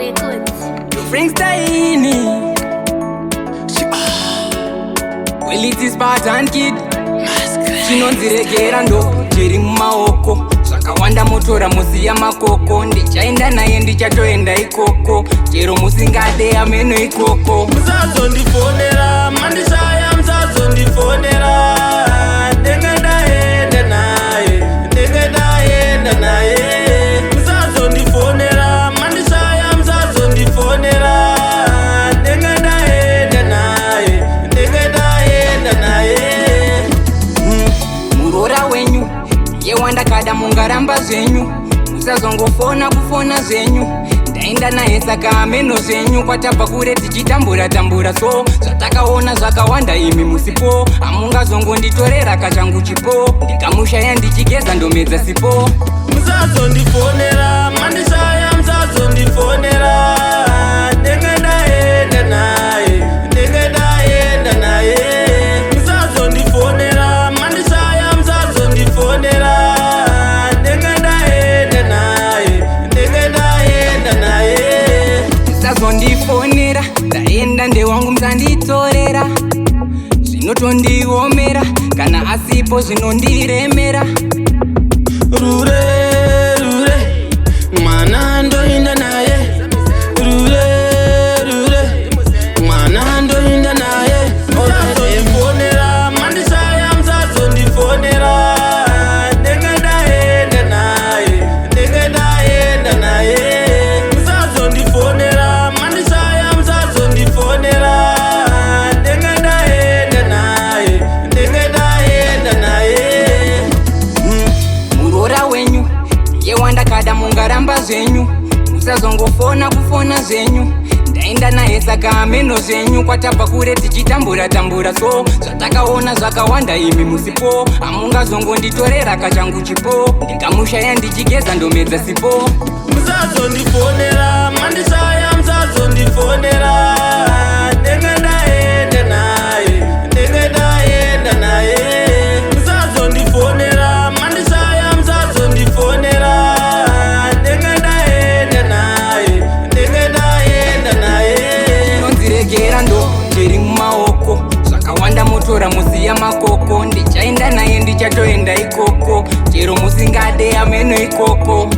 Records. Frankstine. Well, it is Spartan kid. Chinonziregera ndo chiri mumaoko zvakawanda motora musiya makoko ndichaenda naye ndichatoenda ikoko chero musingade ameno ikoko musazondifonera mandishaya musazondifonera ndenge ndaenda naye musazondifonera mandishaya musazondifonera ndenge ndaenda naye murora wenyu yewandakada mungaramba zvenyu musazongofona kufona zvenyu ndaenda naye saka ameno zvenyu kwatabva kure tichitambura so zvatakaona zvakawanda imi musipo amungazongonditorera kachangu chipo ndikamushaya ndichigeza ndomedza sipo musazondifonera mandishaya musazondifonera ndenge ndaenda naye musazondifonera mandishaya musazondifonera ndenge ndaenda naye musazondifonera ndaenda ndewangu musanditorera zvinotondiomera kana asipo zvinondiremera rure mwana ndoinda naye rure mwana ndoinda naye musazondifonera mandishaya musazondifonera ndenge ndaenda naye musazondifonera mandishaya musazondifonera ndenge ndaenda naye murora wenyu yewandakada mungaramba zvenyu musazongofona kufona zvenyu ndaenda naye saka ameno zvenyu kwatabva kure tichitambura so zvatakaona zvakawanda imi musipo amungazongonditorera kachangu chipo ndikamushaya ndichigeza ndomedza sipo musazondifonera mandishaya musazondifonera ndenge ndaenda naye musazondifonera mandishaya musazondifonera ndenge ndaenda naye nonziregera ndo chiri mumaoko zvakawanda motora musiya makoko ndichaenda naye ndichatoenda ikoko chero musingade ameno ikoko